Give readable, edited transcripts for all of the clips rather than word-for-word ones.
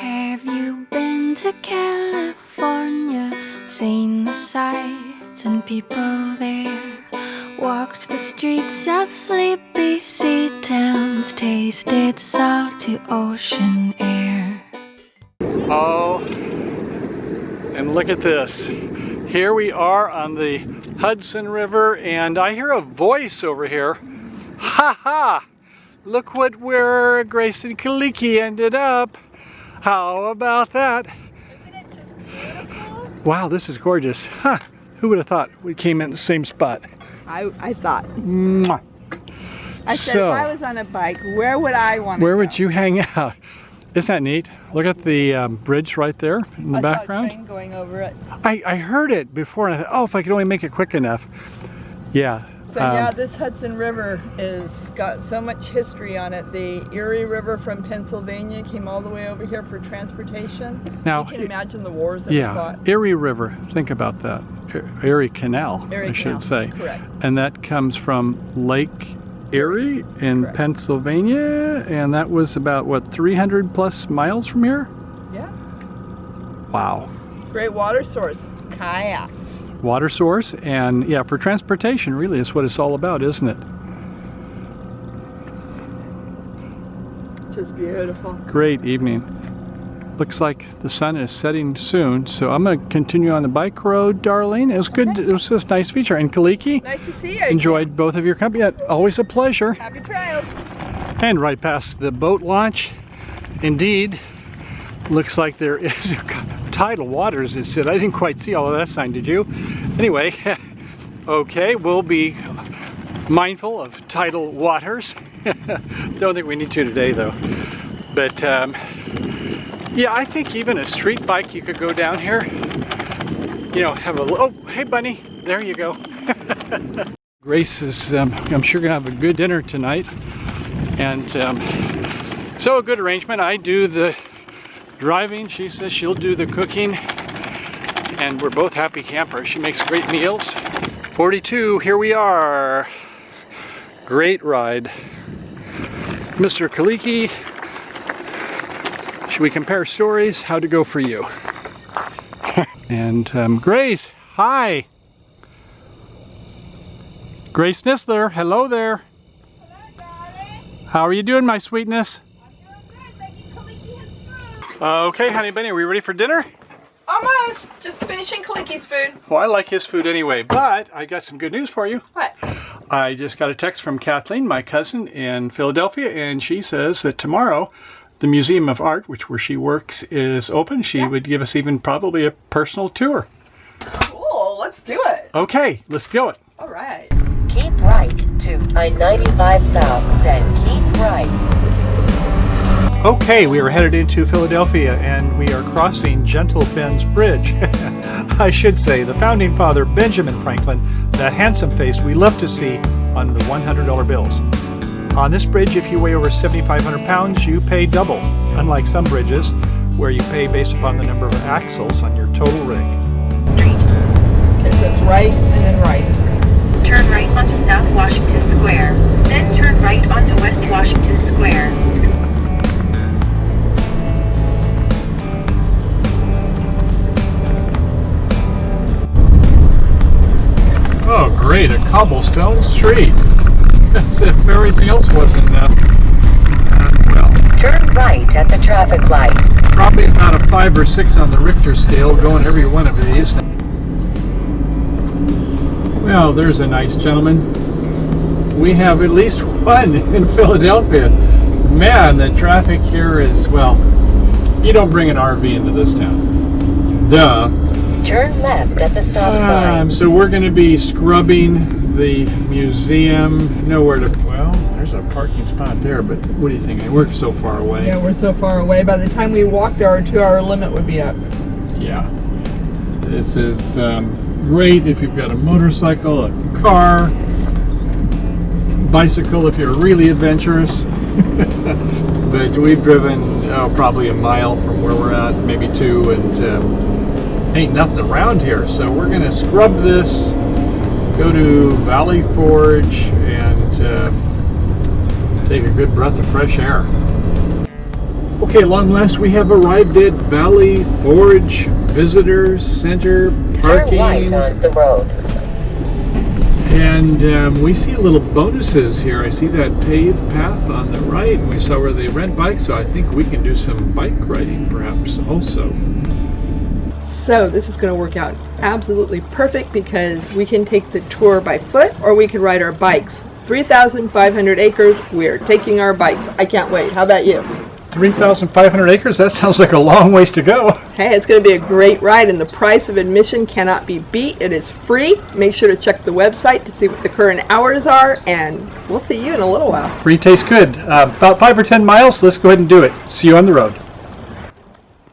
Have you been to California? Seen the sights and people there? Walked the streets of sleepy sea towns, tasted salty ocean air. Oh, and look at this. Here we are on the Hudson River, and I hear a voice over here. Ha ha! Look where Grace and Kaliki ended up. How about that? Isn't it just beautiful? Wow, this is gorgeous. Huh. Who would have thought we came in the same spot? I thought. Mwah. I said, if I was on a bike, where would I want to go? Where would you hang out? Isn't that neat? Look at the bridge right there in the background. I saw a train going over it. I heard it before, and I thought, oh, if I could only make it quick enough. Yeah. So yeah, this Hudson River is got so much history on it. The Erie River from Pennsylvania came all the way over here for transportation. Now, you can imagine the wars that we fought. Erie River. Think about that. Erie Canal, I should say. Correct. And that comes from Lake Erie in Correct. Pennsylvania, and that was about what, 300 plus miles from here? Yeah. Wow. Great water source. Kayaks. Water source, and yeah, for transportation really is what it's all about, isn't it? Just beautiful. Great evening. Looks like the sun is setting soon, so I'm going to continue on the bike road, Darlene. It was good. Okay. It was this nice feature. And Kaliki, Nice to see you. enjoyed both of your company. Always a pleasure. Happy trails. And right past the boat launch, indeed, looks like there is tidal waters. It said. I didn't quite see all of that sign, did you? Anyway, okay, we'll be mindful of tidal waters. Don't think we need to today, though. But yeah, I think even a street bike, you could go down here. You know, have a oh, hey, bunny, there you go. Grace is, I'm sure, gonna have a good dinner tonight, and so a good arrangement. I do the driving, she says she'll do the cooking, and we're both happy campers. She makes great meals. 42, here we are. Great ride. Mr. Kaliki, should we compare stories? How'd it go for you? And Grace, hi. Grace Nistler, hello there. Hello, darling. How are you doing, my sweetness? I'm doing good. Making Kaliki his food. Okay, honey bunny, are we ready for dinner? Almost. Just finishing Kaliki's food. Well, I like his food anyway, but I got some good news for you. What? I just got a text from Kathleen, my cousin in Philadelphia, and she says that tomorrow the Museum of Art, where she works, is open. She would give us even probably a personal tour. Cool. Let's do it. Okay, let's go it. All right. Keep right to I-95 South, then keep right. Okay, we are headed into Philadelphia, and we are crossing Gentle Ben's Bridge. I should say, the founding father, Benjamin Franklin, that handsome face we love to see on the $100 bills. On this bridge, if you weigh over 7,500 pounds, you pay double, unlike some bridges where you pay based upon the number of axles on your total rig. Street. Okay, so it's right and then right. Turn right onto South Washington Square, then turn right onto West Washington Square. Oh, great, a cobblestone street. As if everything else wasn't well. Turn right at the traffic light. Probably about a 5 or 6 on the Richter scale, going every one of these. Well, there's a nice gentleman. We have at least one in Philadelphia. Man, the traffic here is, well, you don't bring an RV into this town. Duh. Turn left at the stop sign. So we're going to be scrubbing the museum. Nowhere to, well, there's a parking spot there, but what do you think? We're so far away. Yeah, we're so far away. By the time we walk there, our 2-hour limit would be up. Yeah. This is great if you've got a motorcycle, a car, bicycle if you're really adventurous. But we've driven probably a mile from where we're at, maybe 2, and ain't nothing around here. So we're going to scrub this, go to Valley Forge, and take a good breath of fresh air. Okay, long last we have arrived at Valley Forge Visitor Center parking. Turn right on the road. And we see little bonuses here. I see that paved path on the right. We saw where they rent bikes, so I think we can do some bike riding perhaps also. So this is going to work out absolutely perfect because we can take the tour by foot or we can ride our bikes. 3,500 acres, we're taking our bikes. I can't wait. How about you? 3,500 acres? That sounds like a long ways to go. Hey, it's going to be a great ride and the price of admission cannot be beat. It is free. Make sure to check the website to see what the current hours are, and we'll see you in a little while. Free tastes good. About 5 or 10 miles. Let's go ahead and do it. See you on the road.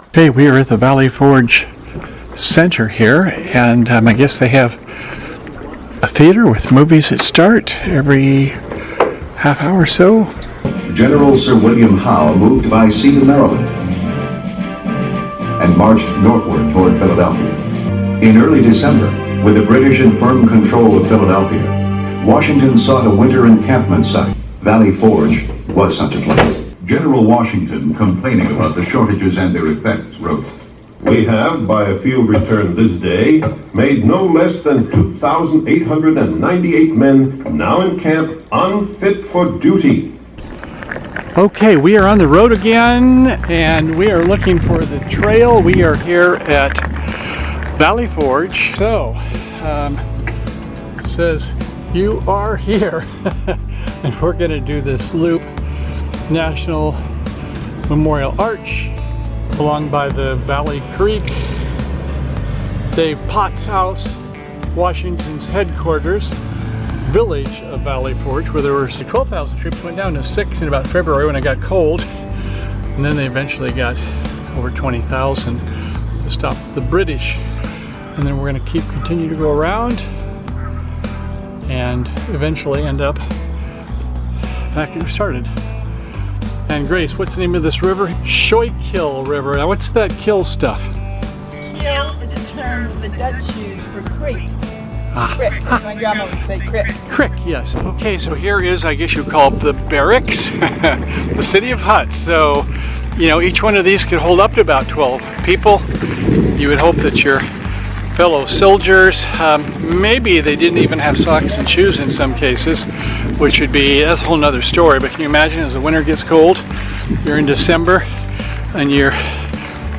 Okay, we are at the Valley Forge Center here, and I guess they have a theater with movies that start every half hour or so. General Sir William Howe moved by sea to Maryland and marched northward toward Philadelphia. In early December, with the British in firm control of Philadelphia, Washington sought a winter encampment site. Valley Forge was such a place. General Washington, complaining about the shortages and their effects, wrote, "We have, by a field return this day, made no less than 2,898 men now in camp unfit for duty." Okay, we are on the road again, and we are looking for the trail. We are here at Valley Forge. So, it says you are here, and we're going to do this loop, National Memorial Arch, along by the Valley Creek, Dave Potts' house, Washington's headquarters, village of Valley Forge, where there were 12,000 troops, went down to 6 in about February when it got cold, and then they eventually got over 20,000 to stop the British. And then we're going to continue to go around and eventually end up back where we started. And Grace, what's the name of this river? Schuylkill River. Now what's that kill stuff? Kill is a term the Dutch use for creek. Crick, as my grandma would say, crick. Crick, yes. Okay, so here is, I guess you call it the barracks, the city of huts. So, you know, each one of these could hold up to about 12 people. You would hope that your fellow soldiers, maybe they didn't even have socks and shoes in some cases, which would be, that's a whole nother story. But can you imagine as the winter gets cold, you're in December, and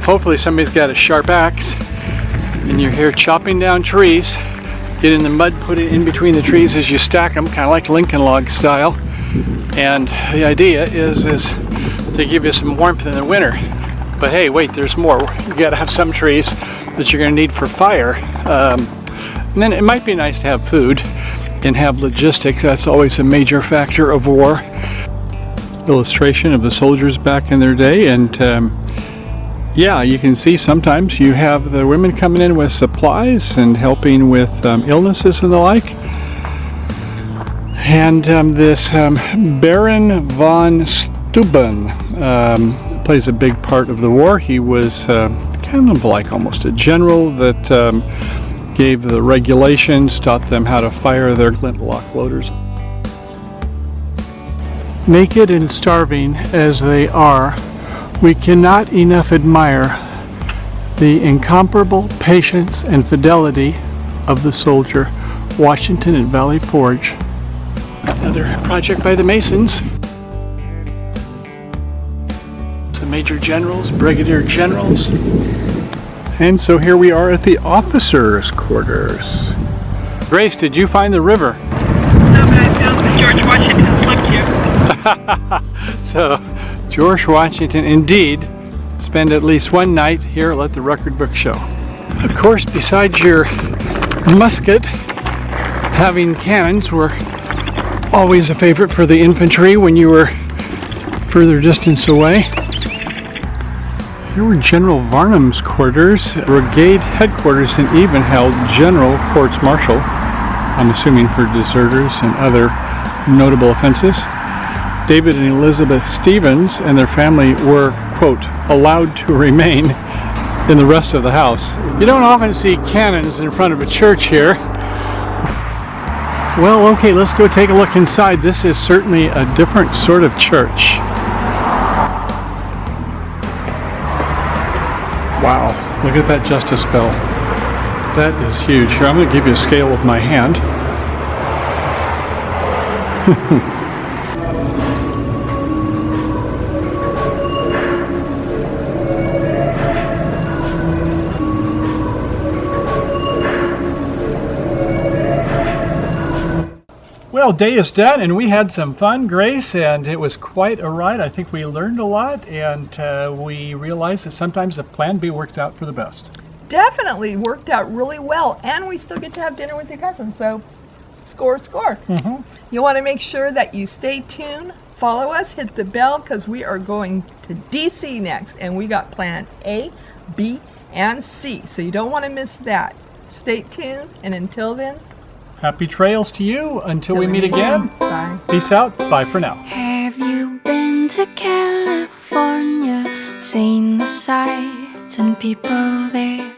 hopefully somebody's got a sharp axe, and you're here chopping down trees, get in the mud, put it in between the trees as you stack them, kind of like Lincoln log style. And the idea is to give you some warmth in the winter. But hey, wait, there's more. You got to have some trees that you're going to need for fire. And then it might be nice to have food and have logistics. That's always a major factor of war. Illustration of the soldiers back in their day, and yeah, you can see sometimes you have the women coming in with supplies and helping with illnesses and the like. And this Baron von Steuben plays a big part of the war. He was kind of like almost a general that gave the regulations, taught them how to fire their flintlock loaders. Naked and starving as they are, we cannot enough admire the incomparable patience and fidelity of the soldier. Washington and Valley Forge. Another project by the Masons. It's the Major Generals, Brigadier Generals. And so here we are at the officers' quarters. Grace, did you find the river? No, but I found the George Washington slip here. So, George Washington indeed spend at least one night here at Let the Record Book Show. Of course, besides your musket, having cannons were always a favorite for the infantry when you were further distance away. Here were General Varnum's quarters, brigade headquarters, and even held general courts-martial, I'm assuming for deserters and other notable offenses. David and Elizabeth Stevens and their family were, quote, allowed to remain in the rest of the house. You don't often see cannons in front of a church here. Well, okay, let's go take a look inside. This is certainly a different sort of church. Wow, look at that Justice Bell. That is huge. Here, I'm going to give you a scale with my hand. Well, day is done, and we had some fun, Grace, and it was quite a ride. I think we learned a lot, and we realized that sometimes the plan B works out for the best. Definitely worked out really well, and we still get to have dinner with your cousin, so score, score. You want to make sure that you stay tuned, follow us, hit the bell, because we are going to DC next, and we got plan A, B, and C, so you don't want to miss that. Stay tuned, and until then, happy trails to you until we meet again. Bye. Peace out. Bye for now. Have you been to California? Seen the sights and people there?